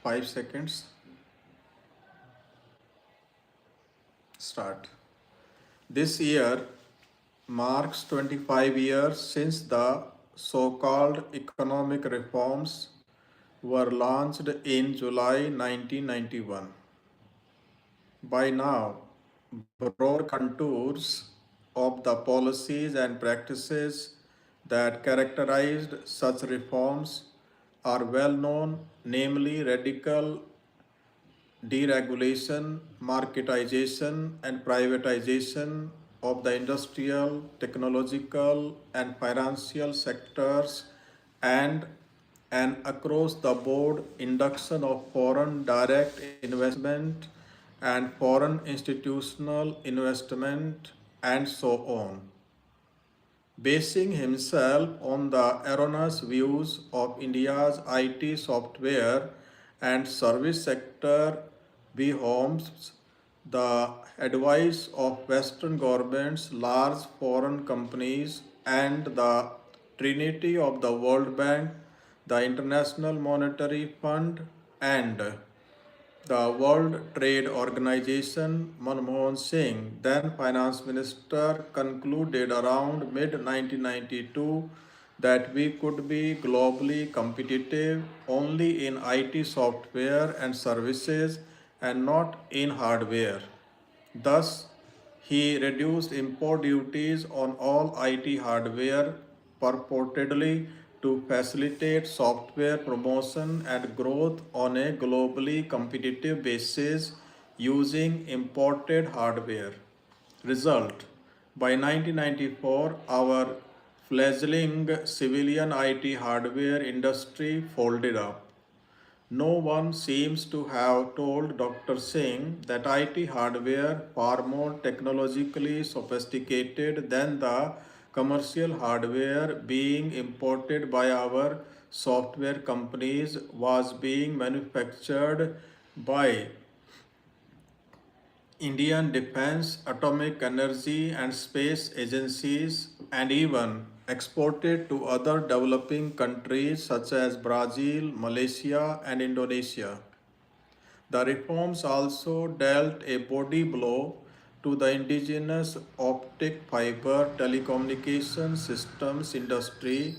5 seconds. Start. This year marks 25 years since the so-called economic reforms were launched in July 1991. By now, broad contours of the policies and practices that characterized such reforms are well known, namely radical deregulation, marketization, and privatization of the industrial, technological, and financial sectors, and an across the board induction of foreign direct investment and foreign institutional investment, and so on. Basing himself on the erroneous views of India's IT software and service sector, behomes the advice of Western governments, large foreign companies, and the trinity of the World Bank, the International Monetary Fund, and the World Trade Organization. Manmohan Singh, then finance minister, concluded around mid 1992 that we could be globally competitive only in IT software and services and not in hardware. Thus, he reduced import duties on all IT hardware, purportedly to facilitate software promotion and growth on a globally competitive basis using imported hardware. Result: by 1994, our fledgling civilian IT hardware industry folded up. No one seems to have told Dr. Singh that IT hardware, far more technologically sophisticated than the commercial hardware being imported by our software companies, was being manufactured by Indian defense, atomic energy, and space agencies, and even exported to other developing countries such as Brazil, Malaysia, and Indonesia. The reforms also dealt a body blow to the indigenous optic fiber telecommunication systems industry,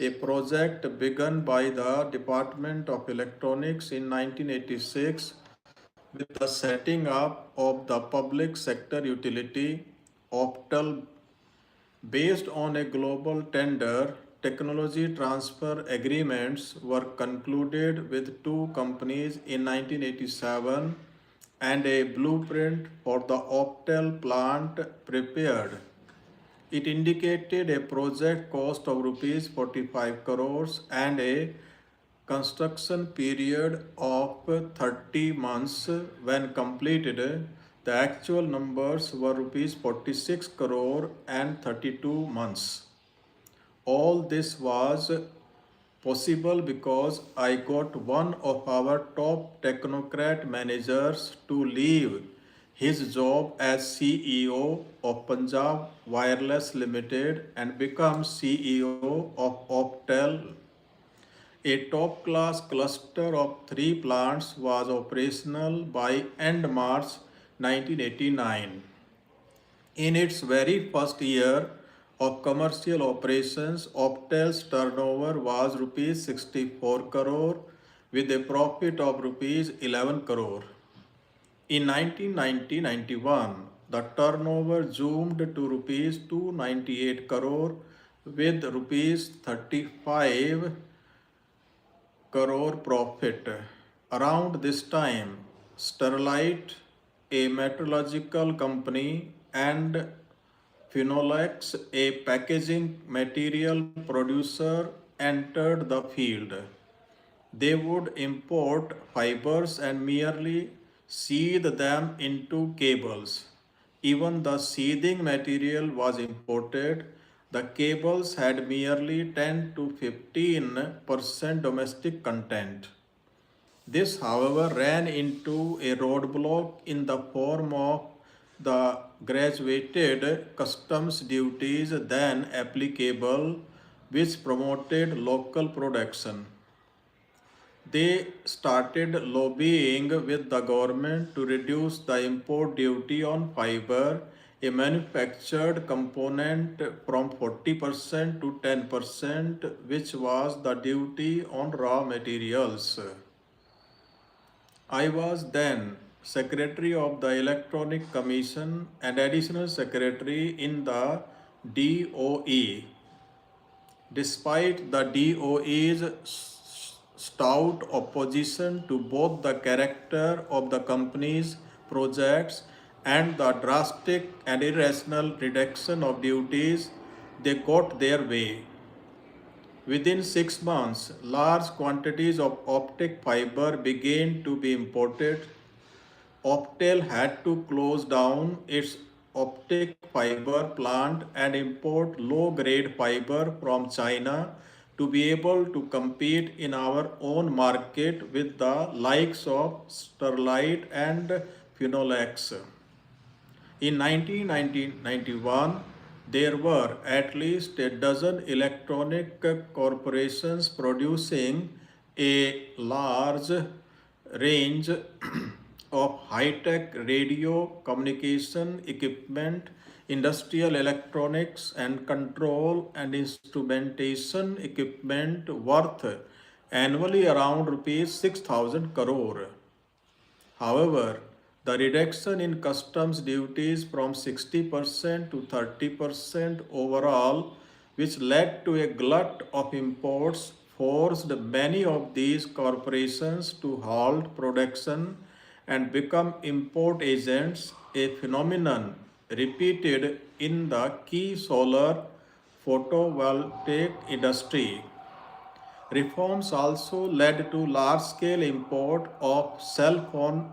a project begun by the Department of Electronics in 1986 with the setting up of the public sector utility Optel. Based on a global tender, technology transfer agreements were concluded with two companies in 1987 and a blueprint for the Optel plant prepared. It indicated a project cost of rupees 45 crores and a construction period of 30 months. When completed, the actual numbers were rupees 46 crore and 32 months. All this was possible because I got one of our top technocrat managers to leave his job as CEO of Punjab Wireless Limited and become CEO of Optel. A top-class cluster of three plants was operational by end March 1989. In its very first year of commercial operations, Optel's turnover was rupees 64 crore with a profit of rupees 11 crore. In 1990-91, the turnover zoomed to rupees 298 crore with rupees 35 crore profit. Around this time, Sterlite, a metallurgical company, and Phenolax, a packaging material producer, entered the field. They would import fibers and merely seethe them into cables. Even the seething material was imported. The cables had merely 10 to 15% domestic content. This, however, ran into a roadblock in the form of the graduated customs duties then applicable, which promoted local production. They started lobbying with the government to reduce the import duty on fiber, a manufactured component, from 40% to 10%, which was the duty on raw materials. I was then Secretary of the Electronic Commission and Additional Secretary in the DOE. Despite the DOE's stout opposition to both the character of the company's projects and the drastic and irrational reduction of duties, they got their way. Within 6 months, large quantities of optic fiber began to be imported. Optel had to close down its optic fiber plant and import low-grade fiber from China to be able to compete in our own market with the likes of Sterlite and Phenolax. In 1991, there were at least a dozen electronic corporations producing a large range of high-tech radio communication equipment, industrial electronics and control and instrumentation equipment worth annually around rupees 6,000 crore. However, the reduction in customs duties from 60% to 30% overall, which led to a glut of imports, forced many of these corporations to halt production and become import agents, a phenomenon repeated in the key solar photovoltaic industry. Reforms also led to large-scale import of cell phone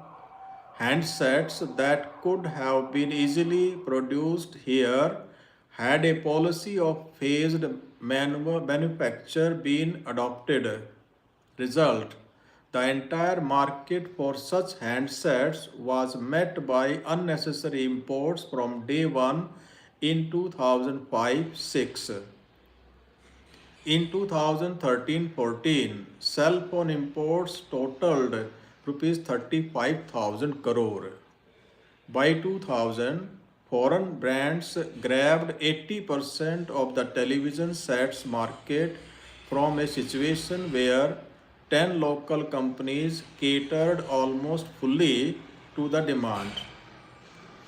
handsets that could have been easily produced here had a policy of phased manufacture been adopted. Result: the entire market for such handsets was met by unnecessary imports from day one in 2005-6. In 2013-14, cell phone imports totaled rupees 35,000 crore. By 2000, foreign brands grabbed 80% of the television sets market from a situation where 10 local companies catered almost fully to the demand.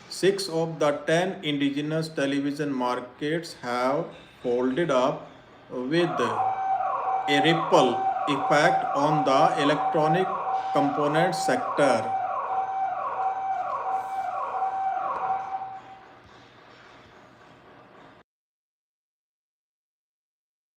6 of the 10 indigenous television markets have folded up, with a ripple effect on the electronic component sector.